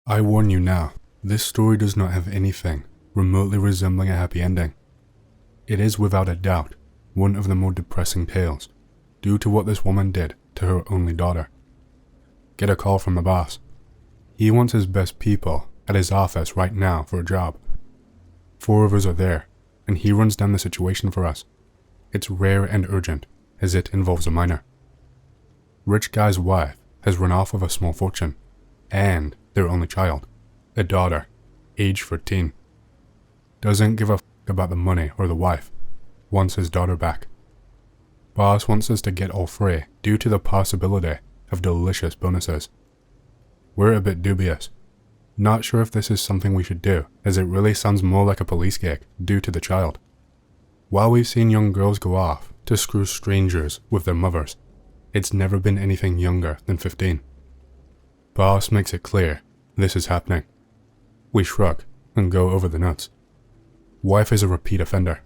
I warn you now, this story does not have anything remotely resembling a happy ending. It is without a doubt one of the more depressing tales, due to what this woman did to her only daughter. Get a call from the boss. He wants his best people at his office right now for a job. 4 of us are there, and he runs down the situation for us. It's rare and urgent, as it involves a minor. Rich guy's wife has run off with a small fortune, and their only child, a daughter, age 13. Doesn't give a f*** about the money or the wife, wants his daughter back. Boss wants us to get all 3 due to the possibility of delicious bonuses. We're a bit dubious. Not sure if this is something we should do, as it really sounds more like a police gig due to the child. While we've seen young girls go off to screw strangers with their mothers, it's never been anything younger than 15. Boss makes it clear this is happening. We shrug and go over the notes. Wife is a repeat offender,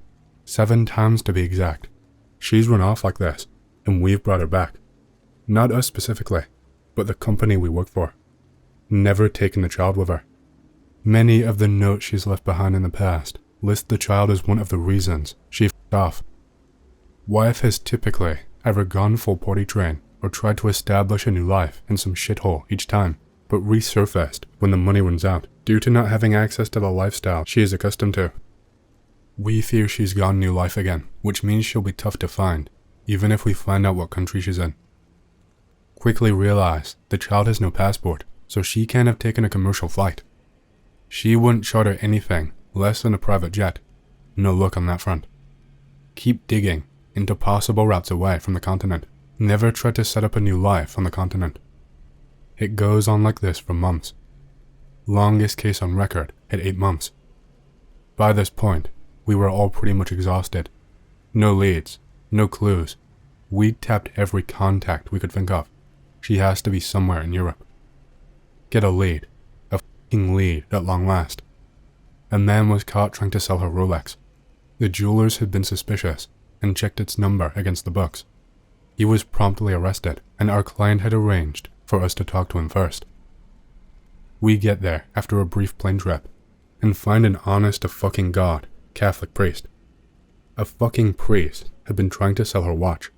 7 times to be exact. She's run off like this, and we've brought her back. Not us specifically, but the company we work for. Never taken the child with her. Many of the notes she's left behind in the past list the child as one of the reasons she f***ed off. Wife has typically either gone full potty train or tried to establish a new life in some shithole each time, but resurfaced when the money runs out due to not having access to the lifestyle she is accustomed to. We fear she's gone new life again, which means she'll be tough to find, even if we find out what country she's in. Quickly realize the child has no passport, so she can't have taken a commercial flight. She wouldn't charter anything less than a private jet. No luck on that front. Keep digging into possible routes away from the continent. Never try to set up a new life on the continent. It goes on like this for months. Longest case on record at 8 months. By this point, we were all pretty much exhausted. No leads, no clues. We tapped every contact we could think of. She has to be somewhere in Europe. Get a lead. A f***ing lead at long last. A man was caught trying to sell her Rolex. The jewelers had been suspicious and checked its number against the books. He was promptly arrested, and our client had arranged for us to talk to him first. We get there after a brief plane trip and find an honest-to-fucking-God Catholic priest. A fucking priest had been trying to sell her watch.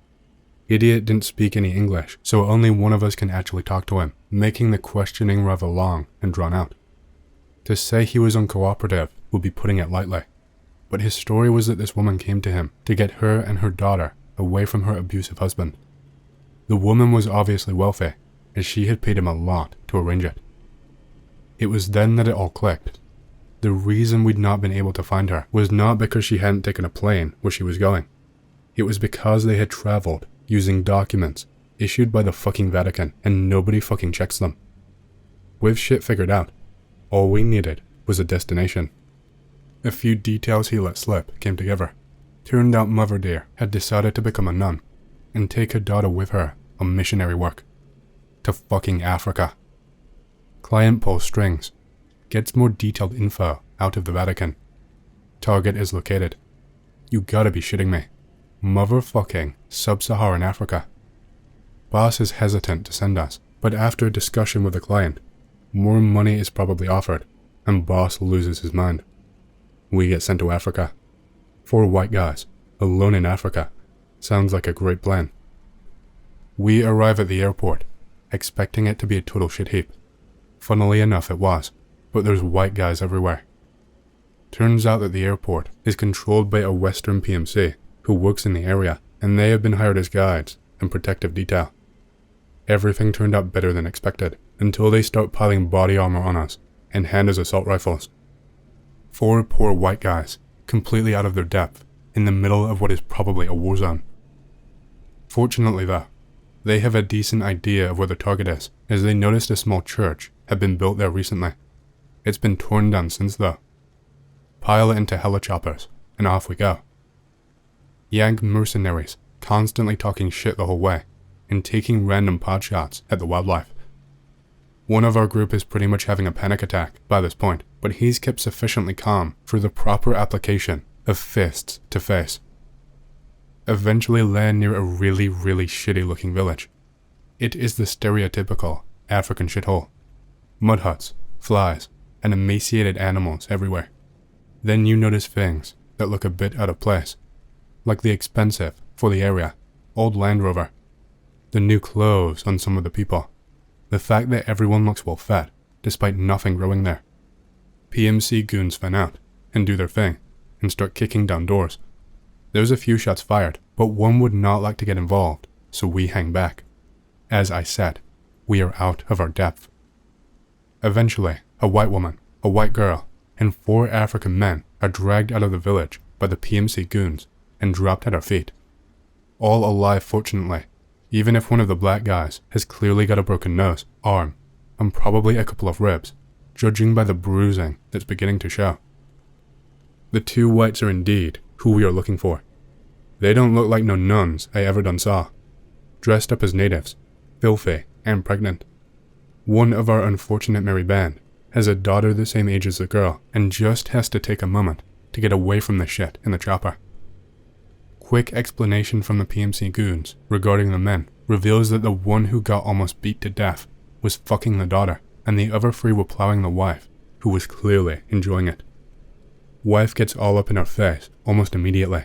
Idiot didn't speak any English, so only one of us can actually talk to him, making the questioning rather long and drawn out. To say he was uncooperative would be putting it lightly, but his story was that this woman came to him to get her and her daughter away from her abusive husband. The woman was obviously wealthy, as she had paid him a lot to arrange it. It was then that it all clicked. The reason we'd not been able to find her was not because she hadn't taken a plane where she was going. It was because they had traveled using documents issued by the fucking Vatican, and nobody fucking checks them. With shit figured out, all we needed was a destination. A few details he let slip came together. Turned out Mother Dear had decided to become a nun and take her daughter with her on missionary work. To fucking Africa. Client pulls strings. Gets more detailed info out of the Vatican. Target is located. You gotta be shitting me. Motherfucking sub-Saharan Africa. Boss is hesitant to send us, but after a discussion with the client, more money is probably offered, and boss loses his mind. We get sent to Africa. 4 white guys, alone in Africa. Sounds like a great plan. We arrive at the airport, expecting it to be a total shit heap. Funnily enough it was, but there's white guys everywhere. Turns out that the airport is controlled by a Western PMC who works in the area, and they have been hired as guides and protective detail. Everything turned out better than expected, until they start piling body armor on us and hand us assault rifles. 4 poor white guys, completely out of their depth, in the middle of what is probably a war zone. Fortunately though, they have a decent idea of where the target is, as they noticed a small church had been built there recently. It's been torn down since though. Pile it into helichoppers, and off we go. Yank mercenaries, constantly talking shit the whole way, and taking random pot shots at the wildlife. One of our group is pretty much having a panic attack by this point, but he's kept sufficiently calm for the proper application of fists to face. Eventually land near a really shitty looking village. It is the stereotypical African shithole. Mud huts, flies, and emaciated animals everywhere. Then you notice things that look a bit out of place, like the expensive, for the area, old Land Rover, the new clothes on some of the people, the fact that everyone looks well fed, despite nothing growing there. PMC goons fan out, and do their thing, and start kicking down doors. There's a few shots fired, but one would not like to get involved, so we hang back. As I said, we are out of our depth. Eventually, a white woman, a white girl, and 4 African men are dragged out of the village by the PMC goons and dropped at our feet. All alive, fortunately, even if one of the black guys has clearly got a broken nose, arm, and probably a couple of ribs, judging by the bruising that's beginning to show. The 2 whites are indeed who we are looking for. They don't look like no nuns I ever done saw. Dressed up as natives, filthy and pregnant. One of our unfortunate merry band has a daughter the same age as the girl and just has to take a moment to get away from the shit in the chopper. Quick explanation from the PMC goons regarding the men reveals that the one who got almost beat to death was fucking the daughter, and the other 3 were plowing the wife, who was clearly enjoying it. Wife gets all up in our face almost immediately,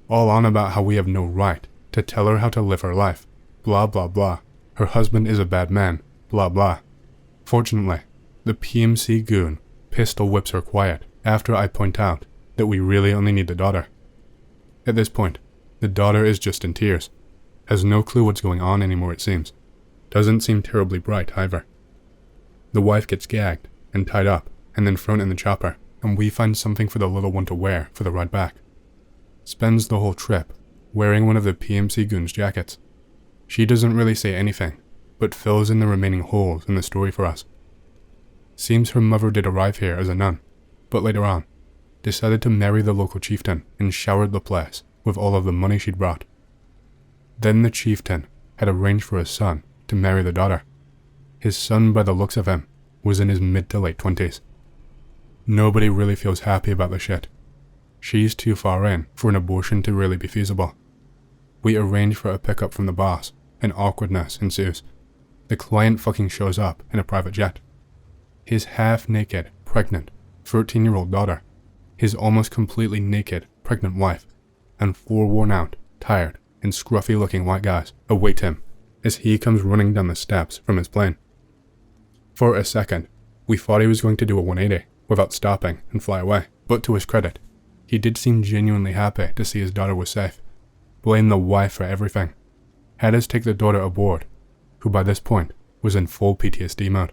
all on about how we have no right to tell her how to live her life, blah blah blah, her husband is a bad man, blah blah. Fortunately, the PMC goon pistol whips her quiet after I point out that we really only need the daughter. At this point, the daughter is just in tears, has no clue what's going on anymore it seems, doesn't seem terribly bright either. The wife gets gagged and tied up and then thrown in the chopper, and we find something for the little one to wear for the ride back. Spends the whole trip wearing one of the PMC goons' jackets. She doesn't really say anything, but fills in the remaining holes in the story for us. Seems her mother did arrive here as a nun, but later on, decided to marry the local chieftain and showered the place with all of the money she'd brought. Then the chieftain had arranged for his son to marry the daughter. His son, by the looks of him, was in his mid to late 20s. Nobody really feels happy about the shit. She's too far in for an abortion to really be feasible. We arrange for a pickup from the boss, and awkwardness ensues. The client fucking shows up in a private jet. His half-naked, pregnant, 13-year-old daughter, his almost completely naked, pregnant wife, and 4 worn-out, tired, and scruffy-looking white guys await him as he comes running down the steps from his plane. For a second, we thought he was going to do a 180 without stopping and fly away, but to his credit, he did seem genuinely happy to see his daughter was safe, blamed the wife for everything, had us take the daughter aboard, who by this point was in full PTSD mode.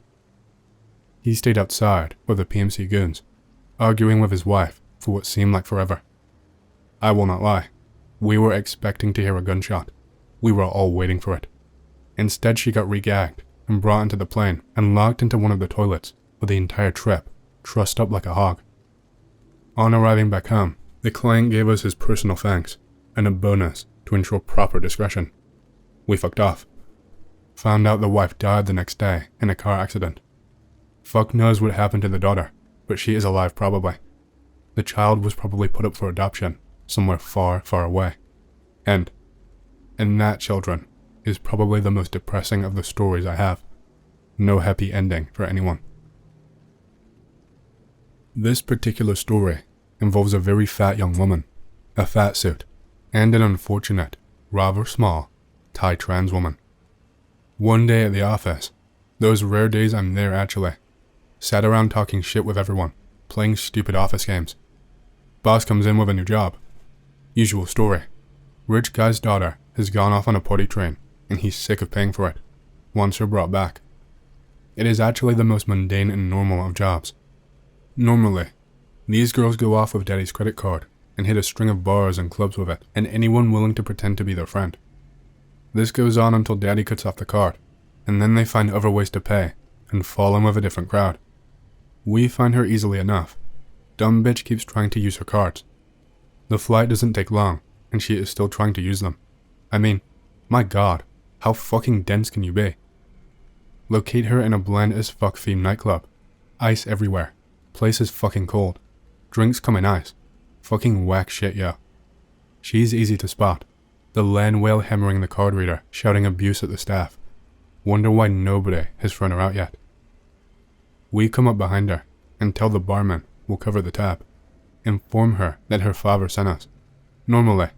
He stayed outside with the PMC goons, arguing with his wife for what seemed like forever. I will not lie, we were expecting to hear a gunshot. We were all waiting for it. Instead, she got re-gagged and brought into the plane and locked into one of the toilets with the entire trip trussed up like a hog. On arriving back home, the client gave us his personal thanks and a bonus to ensure proper discretion. We fucked off. Found out the wife died the next day in a car accident. Fuck knows what happened to the daughter, but she is alive probably. The child was probably put up for adoption somewhere far, far away. And that, children, is probably the most depressing of the stories I have. No happy ending for anyone. This particular story involves a very fat young woman, a fat suit, and an unfortunate, rather small, Thai trans woman. One day at the office, those rare days I'm there actually, sat around talking shit with everyone, playing stupid office games. Boss comes in with a new job. Usual story. Rich guy's daughter has gone off on a potty train, and he's sick of paying for it. Wants her brought back. It is actually the most mundane and normal of jobs. Normally, these girls go off with daddy's credit card and hit a string of bars and clubs with it, and anyone willing to pretend to be their friend. This goes on until daddy cuts off the card, and then they find other ways to pay and fall in with a different crowd. We find her easily enough. Dumb bitch keeps trying to use her cards. The flight doesn't take long, and she is still trying to use them. I mean, my god, how fucking dense can you be? Locate her in a bland as fuck themed nightclub. Ice everywhere. Place is fucking cold. Drinks come in ice. Fucking whack shit, yo. She's easy to spot. The land whale hammering the card reader, shouting abuse at the staff. Wonder why nobody has thrown her out yet. We come up behind her and tell the barman we'll cover the tab. Inform her that her father sent us. Normally,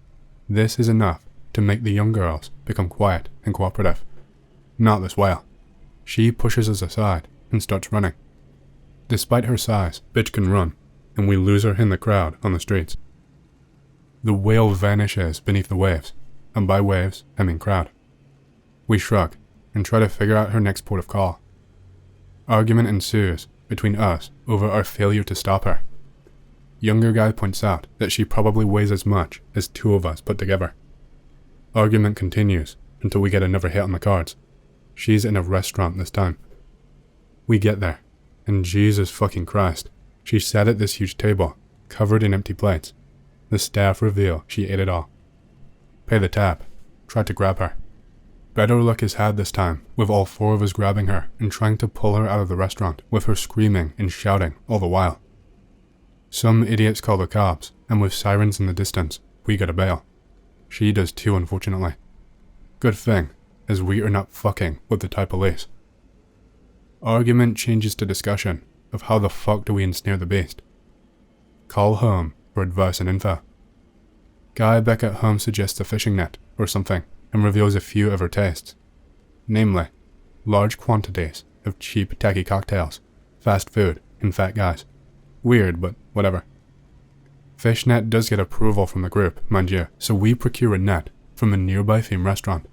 this is enough to make the young girls become quiet and cooperative. Not this whale. She pushes us aside and starts running. Despite her size, bitch can run, and we lose her in the crowd on the streets. The whale vanishes beneath the waves, and by waves, I mean crowd. We shrug and try to figure out her next port of call. Argument ensues between us over our failure to stop her. Younger guy points out that she probably weighs as much as two of us put together. Argument continues until we get another hit on the cards. She's in a restaurant this time. We get there, and Jesus fucking Christ, she sat at this huge table, covered in empty plates. The staff reveal she ate it all. Pay the tab. Try to grab her. Better luck is had this time, with all four of us grabbing her and trying to pull her out of the restaurant, with her screaming and shouting all the while. Some idiots call the cops, and with sirens in the distance, we get a bail. She does too, unfortunately. Good thing, as we are not fucking with the Thai police. Argument changes to discussion of how the fuck do we ensnare the beast. Call home for advice and info. Guy back at home suggests a fishing net or something and reveals a few of her tastes. Namely, large quantities of cheap tacky cocktails, fast food, and fat guys. Weird, but whatever. Fishnet does get approval from the group, mind you, so we procure a net from a nearby theme restaurant.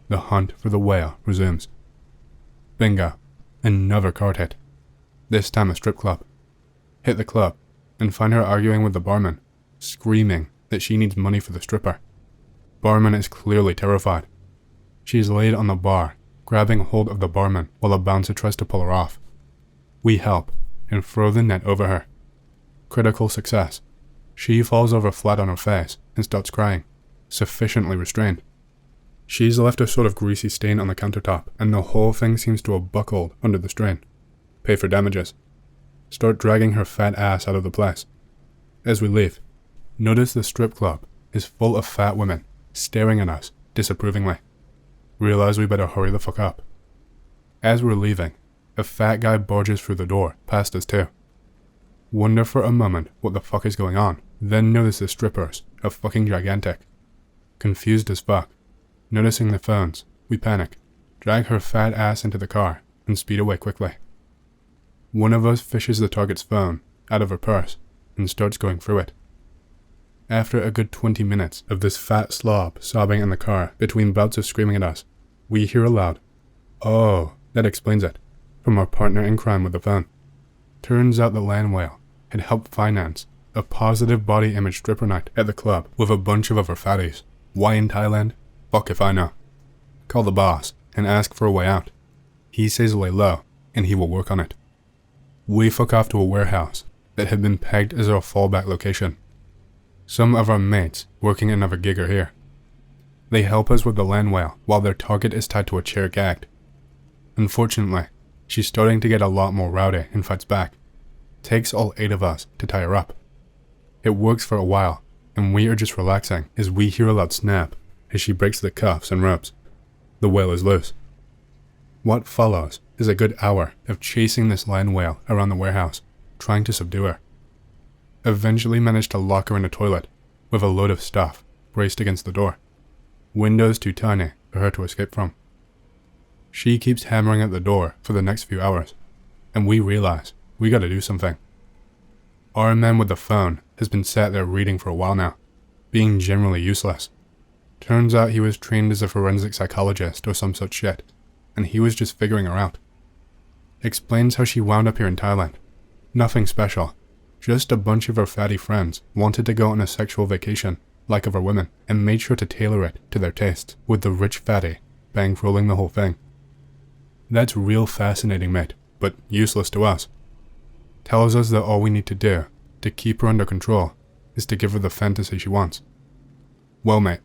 The hunt for the whale resumes. Bingo. Another card hit. This time a strip club. Hit the club and find her arguing with the barman, screaming that she needs money for the stripper. Barman is clearly terrified. She's laid on the bar, grabbing hold of the barman while a bouncer tries to pull her off. We help and throw the net over her. Critical success. She falls over flat on her face and starts crying, sufficiently restrained. She's left a sort of greasy stain on the countertop, and the whole thing seems to have buckled under the strain. Pay for damages. Start dragging her fat ass out of the place. As we leave, notice the strip club is full of fat women staring at us disapprovingly. Realize we better hurry the fuck up. As we're leaving, a fat guy barges through the door past us too. Wonder for a moment what the fuck is going on, then notice the strippers are fucking gigantic. Confused as fuck. Noticing the phones, we panic, drag her fat ass into the car, and speed away quickly. One of us fishes the target's phone out of her purse and starts going through it. After a good 20 minutes of this fat slob sobbing in the car between bouts of screaming at us, we hear aloud, "Oh, that explains it," from our partner in crime with the phone. Turns out the land whale had helped finance a positive body image stripper night at the club with a bunch of other fatties. Why in Thailand? Fuck if I know. Call the boss and ask for a way out. He says lay low, and he will work on it. We fuck off to a warehouse that had been pegged as our fallback location. Some of our mates working another gig are here. They help us with the land whale while their target is tied to a chair gagged. Unfortunately, she's starting to get a lot more rowdy and fights back. Takes all 8 of us to tie her up. It works for a while, and we are just relaxing as we hear a loud snap as she breaks the cuffs and ropes. The whale is loose. What follows is a good hour of chasing this land whale around the warehouse, trying to subdue her. Eventually managed to lock her in a toilet with a load of stuff braced against the door. Windows too tiny for her to escape from. She keeps hammering at the door for the next few hours, and we realize we gotta do something. Our man with the phone has been sat there reading for a while now, being generally useless. Turns out he was trained as a forensic psychologist or some such shit, and he was just figuring her out. Explains how she wound up here in Thailand. Nothing special, just a bunch of her fatty friends wanted to go on a sexual vacation, like other women, and made sure to tailor it to their tastes, with the rich fatty bankrolling the whole thing. That's real fascinating, mate, but useless to us. Tells us that all we need to do to keep her under control is to give her the fantasy she wants. Well, mate,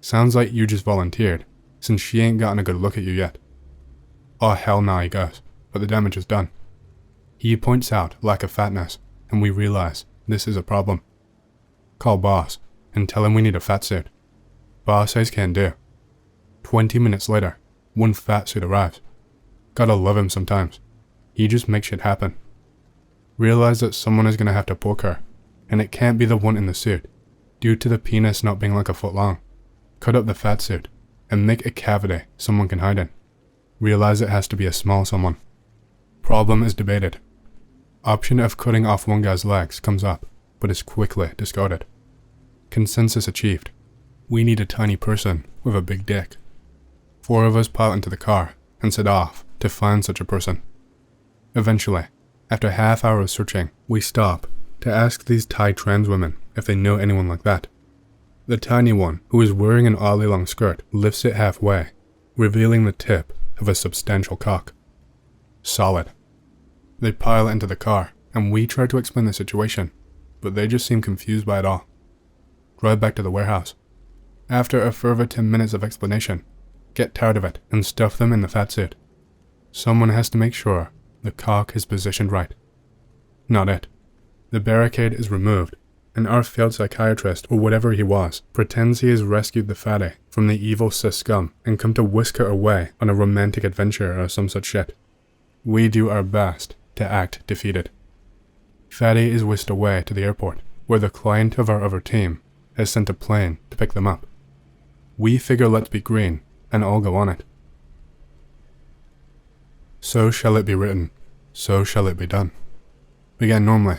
sounds like you just volunteered, since she ain't gotten a good look at you yet. Oh hell nah, he goes, but the damage is done. He points out lack of fatness, and we realize this is a problem. Call boss, and tell him we need a fat suit. Boss says can do. 20 minutes later, one fat suit arrives. Gotta love him sometimes. He just makes shit happen. Realize that someone is gonna have to poke her, and it can't be the one in the suit, due to the penis not being like a foot long. Cut up the fat suit, and make a cavity someone can hide in. Realize it has to be a small someone. Problem is debated. Option of cutting off one guy's legs comes up, but is quickly discarded. Consensus achieved. We need a tiny person with a big dick. 4 of us pile into the car and set off to find such a person. Eventually, after a half hour of searching, we stop to ask these Thai trans women if they know anyone like that. The tiny one, who is wearing an oddly long skirt, lifts it halfway, revealing the tip of a substantial cock. Solid. They pile into the car, and we try to explain the situation, but they just seem confused by it all. Drive back to the warehouse. After a further 10 minutes of explanation, get tired of it and stuff them in the fat suit. Someone has to make sure the cock is positioned right. Not it. The barricade is removed, and our failed psychiatrist, or whatever he was, pretends he has rescued the fatty from the evil cis scum and come to whisk her away on a romantic adventure or some such shit. We do our best to act defeated. Fatty is whisked away to the airport, where the client of our other team has sent a plane to pick them up. We figure let's be green and all go on it. So shall it be written, so shall it be done. Began normally.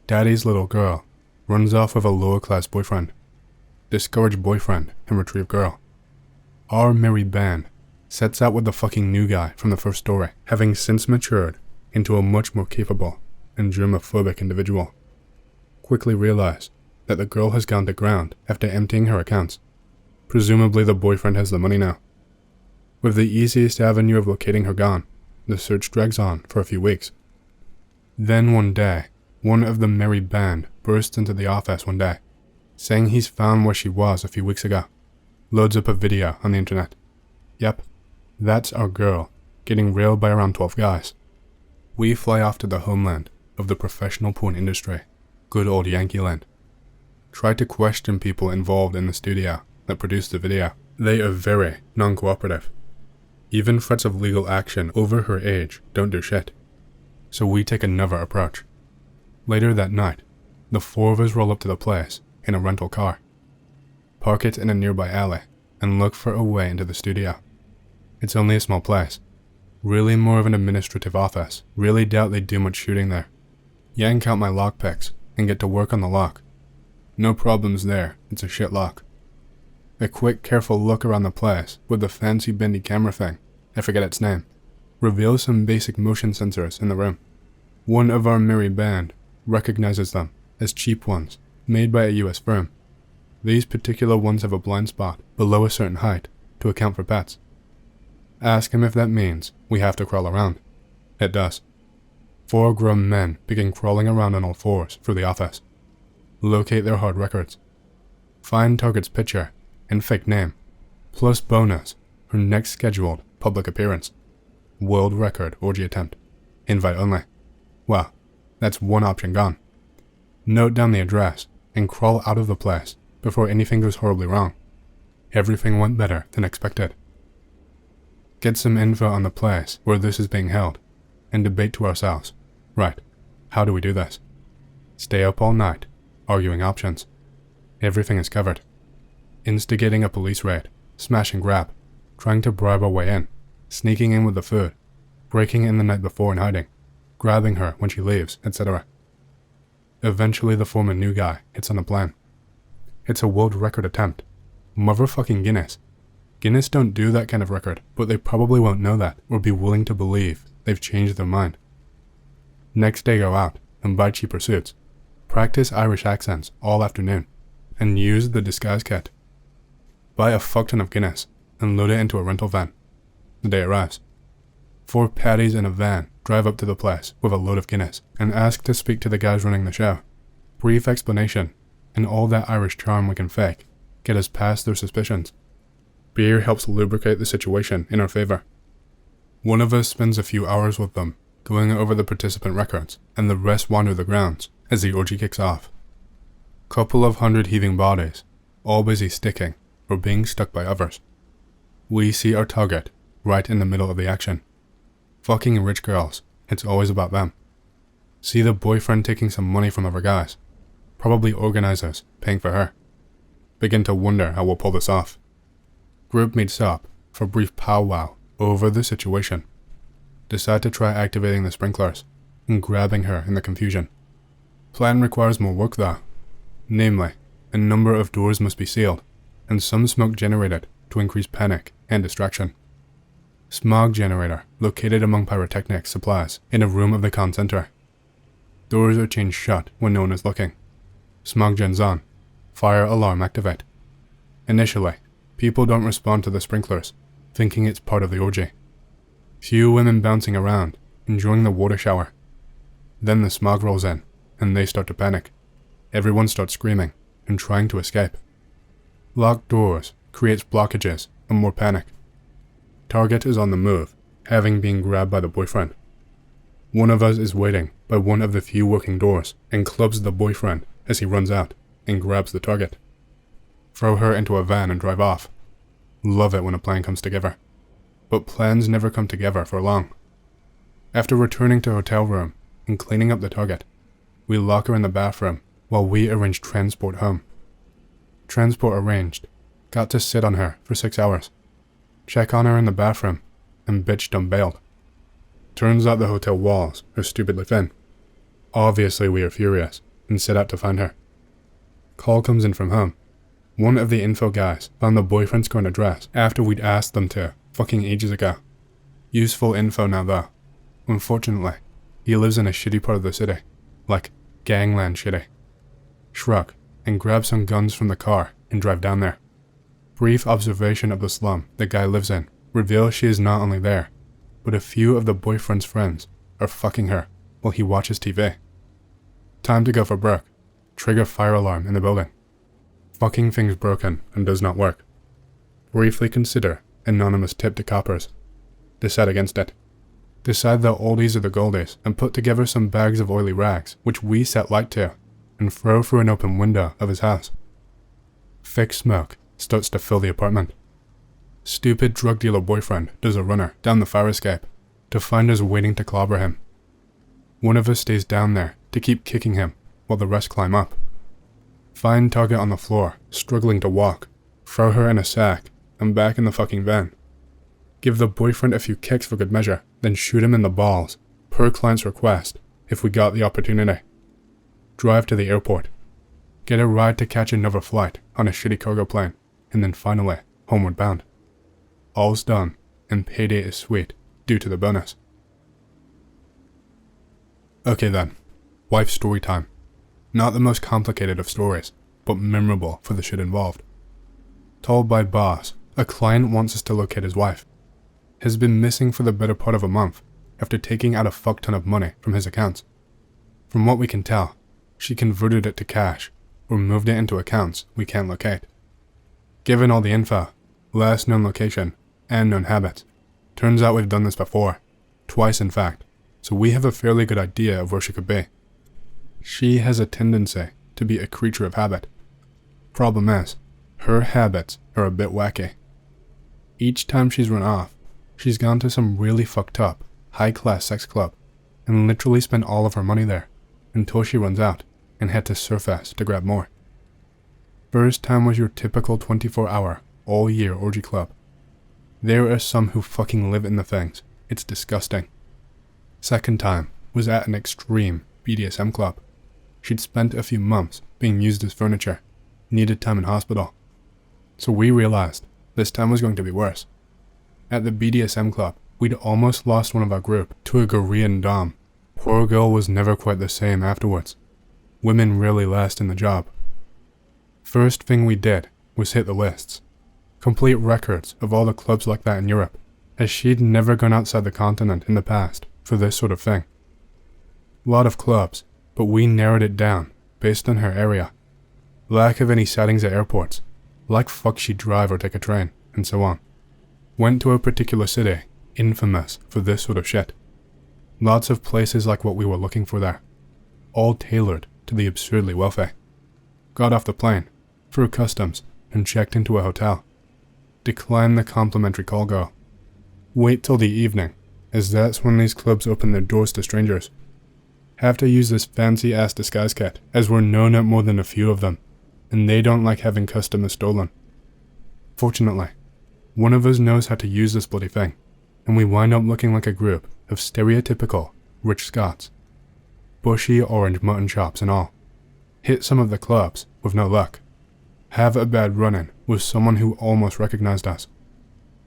Daddy's little girl runs off with a lower class boyfriend. Discouraged boyfriend and retrieve girl. Our merry band sets out with the fucking new guy from the first story, having since matured into a much more capable and germophobic individual. Quickly realize that the girl has gone to ground after emptying her accounts. Presumably the boyfriend has the money now. With the easiest avenue of locating her gone, the search drags on for a few weeks. Then one day, one of the merry band bursts into the office one day, saying he's found where she was a few weeks ago. Loads up a video on the internet. Yep, that's our girl, getting railed by around 12 guys. We fly off to the homeland of the professional porn industry, good old Yankee land. Try to question people involved in the studio that produced the video. They are very non-cooperative. Even threats of legal action over her age don't do shit. So we take another approach. Later that night, the 4 of us roll up to the place in a rental car. Park it in a nearby alley and look for a way into the studio. It's only a small place. Really more of an administrative office. Really doubt they do much shooting there. Yank out my lockpicks and get to work on the lock. No problems there, it's a shit lock. A quick, careful look around the place with the fancy bendy camera thing, I forget its name, reveals some basic motion sensors in the room. One of our merry band recognizes them as cheap ones made by a US firm. These particular ones have a blind spot below a certain height to account for pets. Ask him if that means we have to crawl around. It does. 4 grown men begin crawling around on all 4s through the office. Locate their hard records. Find target's picture and fake name, plus bonus, her next scheduled public appearance. World record orgy attempt. Invite only. Well, that's one option gone. Note down the address and crawl out of the place before anything goes horribly wrong. Everything went better than expected. Get some info on the place where this is being held, and debate to ourselves, right, how do we do this? Stay up all night, arguing options. Everything is covered. Instigating a police raid, smash and grab, trying to bribe our way in, sneaking in with the food, breaking in the night before and hiding, grabbing her when she leaves, etc. Eventually the former new guy hits on a plan. It's a world record attempt. Motherfucking Guinness. Guinness don't do that kind of record, but they probably won't know that or be willing to believe they've changed their mind. Next day go out and buy cheaper suits, practice Irish accents all afternoon, and use the disguise kit. Buy a fuck ton of Guinness and load it into a rental van. The day arrives. 4 patties in a van drive up to the place with a load of Guinness and ask to speak to the guys running the show. Brief explanation, and all that Irish charm we can fake get us past their suspicions. Beer helps lubricate the situation in our favor. One of us spends a few hours with them, going over the participant records, and the rest wander the grounds as the orgy kicks off. Couple of 100 heaving bodies, all busy sticking or being stuck by others. We see our target right in the middle of the action. Fucking rich girls it's always about them. See the boyfriend taking some money from other guys, probably organizers paying for her. Begin to wonder how we'll pull this off. Group meets up for a brief powwow over the situation. Decide to try activating the sprinklers and grabbing her in the confusion. Plan requires more work though. Namely, a number of doors must be sealed and some smoke generated to increase panic and distraction. Smog generator located among pyrotechnic supplies in a room of the con center. Doors are chained shut when no one is looking. Smog gens on. Fire alarm activate. Initially, people don't respond to the sprinklers, thinking it's part of the orgy. Few women bouncing around, enjoying the water shower. Then the smog rolls in, and they start to panic. Everyone starts screaming and trying to escape. Locked doors creates blockages and more panic. Target is on the move, having been grabbed by the boyfriend. One of us is waiting by one of the few working doors and clubs the boyfriend as he runs out and grabs the target. Throw her into a van and drive off. Love it when a plan comes together. But plans never come together for long. After returning to hotel room and cleaning up the target, we lock her in the bathroom while we arrange transport home. Transport arranged. Got to sit on her for 6 hours. Check on her in the bathroom, and bitch done bailed. Turns out the hotel walls are stupidly thin. Obviously we are furious, and set out to find her. Call comes in from home. One of the info guys found the boyfriend's current address after we'd asked them to, fucking ages ago. Useful info now though. Unfortunately, he lives in a shitty part of the city. Like, gangland shitty. Shrug, and grab some guns from the car and drive down there. Brief observation of the slum the guy lives in reveals she is not only there, but a few of the boyfriend's friends are fucking her while he watches TV. Time to go for broke. Trigger fire alarm in the building. Fucking thing's broken and does not work. Briefly consider anonymous tip to coppers. Decide against it. Decide the oldies are the goldies and put together some bags of oily rags which we set light to and throw through an open window of his house. Thick smoke starts to fill the apartment. Stupid drug dealer boyfriend does a runner down the fire escape to find us waiting to clobber him. One of us stays down there to keep kicking him while the rest climb up. Find target on the floor, struggling to walk, throw her in a sack and back in the fucking van. Give the boyfriend a few kicks for good measure, then shoot him in the balls, per client's request, if we got the opportunity. Drive to the airport. Get a ride to catch another flight on a shitty cargo plane, and then finally, homeward bound. All's done, and payday is sweet, due to the bonus. Okay then, wife story time. Not the most complicated of stories, but memorable for the shit involved. Told by boss, a client wants us to locate his wife. Has been missing for the better part of a month, after taking out a fuck ton of money from his accounts. From what we can tell, she converted it to cash, or moved it into accounts we can't locate. Given all the info, last known location, and known habits, turns out we've done this before, twice in fact, so we have a fairly good idea of where she could be. She has a tendency to be a creature of habit. Problem is, her habits are a bit wacky. Each time she's run off, she's gone to some really fucked up, high-class sex club, and literally spent all of her money there, until she runs out, and had to surface to grab more. First time was your typical 24-hour, all-year orgy club. There are some who fucking live in the things. It's disgusting. Second time was at an extreme BDSM club. She'd spent a few months being used as furniture, needed time in hospital. So we realized this time was going to be worse. At the BDSM club, we'd almost lost one of our group to a Korean dom. Poor girl was never quite the same afterwards. Women rarely last in the job. First thing we did was hit the lists. Complete records of all the clubs like that in Europe, as she'd never gone outside the continent in the past for this sort of thing. Lot of clubs, but we narrowed it down based on her area. Lack of any sightings at airports, like fuck she'd drive or take a train, and so on. Went to a particular city, infamous for this sort of shit. Lots of places like what we were looking for there, all tailored to the absurdly wealthy. Got off the plane, through customs, and checked into a hotel. Declined the complimentary call girl. Wait till the evening, as that's when these clubs open their doors to strangers. Have to use this fancy-ass disguise kit, as we're known at more than a few of them, and they don't like having customers stolen. Fortunately, one of us knows how to use this bloody thing, and we wind up looking like a group of stereotypical rich Scots. Bushy orange mutton chops and all. Hit some of the clubs with no luck. Have a bad run-in with someone who almost recognized us.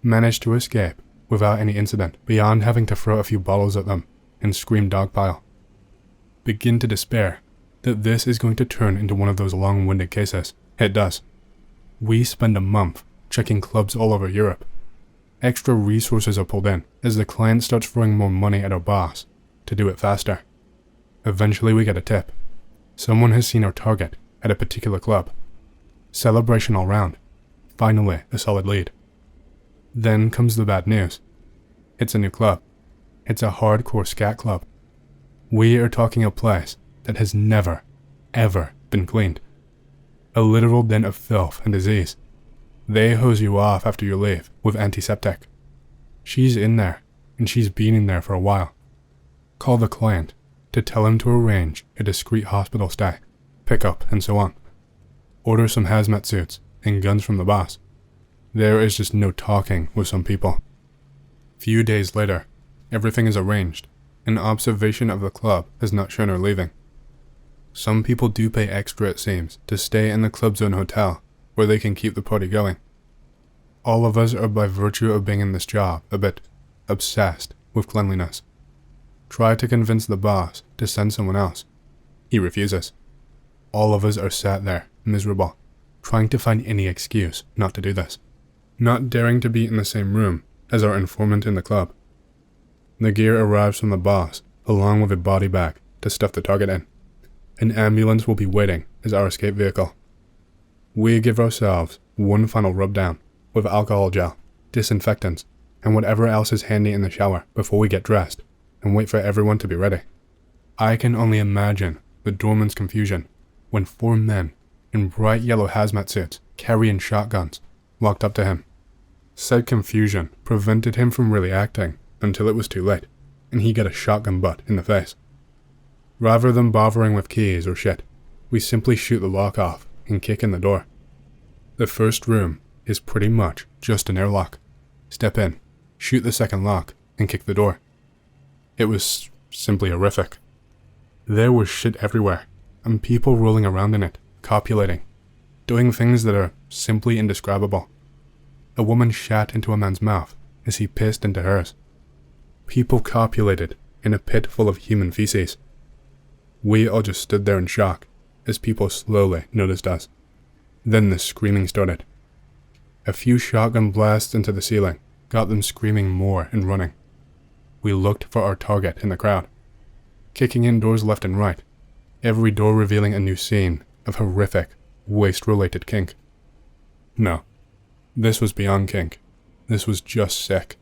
Managed to escape without any incident beyond having to throw a few bottles at them and scream dogpile. Begin to despair that this is going to turn into one of those long-winded cases. It does. We spend a month checking clubs all over Europe. Extra resources are pulled in as the client starts throwing more money at our boss to do it faster. Eventually we get a tip. Someone has seen our target at a particular club. Celebration all round. Finally, a solid lead. Then comes the bad news. It's a new club. It's a hardcore scat club. We are talking a place that has never, ever been cleaned. A literal den of filth and disease. They hose you off after you leave with antiseptic. She's in there, and she's been in there for a while. Call the client to tell him to arrange a discreet hospital stay, pickup, and so on. Order some hazmat suits and guns from the boss. There is just no talking with some people. Few days later, everything is arranged. An observation of the club has not shown her leaving. Some people do pay extra, it seems, to stay in the club's own hotel, where they can keep the party going. All of us are, by virtue of being in this job, a bit obsessed with cleanliness. Try to convince the boss to send someone else. He refuses. All of us are sat there, miserable, trying to find any excuse not to do this. Not daring to be in the same room as our informant in the club. The gear arrives from the boss, along with a body bag to stuff the target in. An ambulance will be waiting as our escape vehicle. We give ourselves one final rub down with alcohol gel, disinfectants, and whatever else is handy in the shower before we get dressed and wait for everyone to be ready. I can only imagine the doorman's confusion when 4 men in bright yellow hazmat suits carrying shotguns walked up to him. Said confusion prevented him from really acting until it was too late, and he got a shotgun butt in the face. Rather than bothering with keys or shit, we simply shoot the lock off and kick in the door. The first room is pretty much just an airlock. Step in, shoot the second lock, and kick the door. It was simply horrific. There was shit everywhere, and people rolling around in it, copulating, doing things that are simply indescribable. A woman shat into a man's mouth as he pissed into hers. People copulated in a pit full of human feces. We all just stood there in shock as people slowly noticed us. Then the screaming started. A few shotgun blasts into the ceiling got them screaming more and running. We looked for our target in the crowd, kicking in doors left and right, every door revealing a new scene of horrific, waste-related kink. No, this was beyond kink. This was just sick.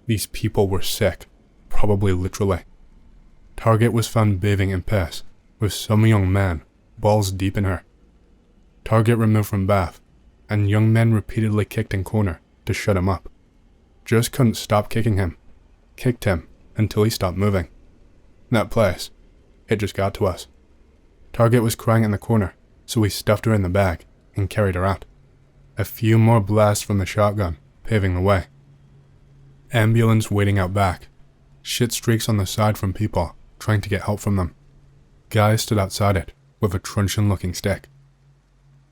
These people were sick, probably literally. Target was found bathing in piss, with some young man, balls deep in her. Target removed from bath, and young men repeatedly kicked in corner to shut him up. Just couldn't stop kicking him. Kicked him until he stopped moving. That place, it just got to us. Target was crying in the corner, so we stuffed her in the bag and carried her out. A few more blasts from the shotgun, paving the way. Ambulance waiting out back. Shit streaks on the side from people trying to get help from them. Guy stood outside it with a truncheon-looking stick.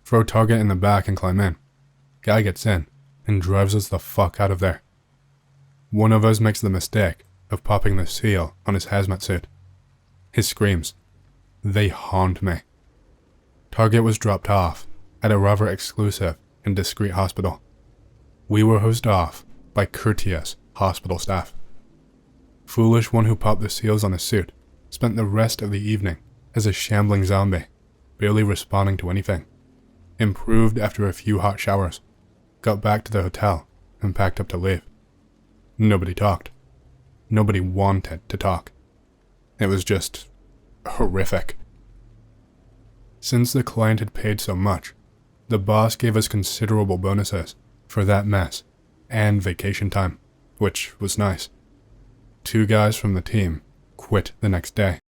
Throw Target in the back and climb in. Guy gets in and drives us the fuck out of there. One of us makes the mistake of popping the seal on his hazmat suit. His screams, they haunt me. Target was dropped off at a rather exclusive and discreet hospital. We were hosed off by courteous hospital staff. Foolish one who popped the seals on his suit spent the rest of the evening as a shambling zombie, barely responding to anything. Improved after a few hot showers, got back to the hotel and packed up to leave. Nobody talked. Nobody wanted to talk. It was just horrific. Since the client had paid so much, the boss gave us considerable bonuses for that mess and vacation time, which was nice. 2 guys from the team quit the next day.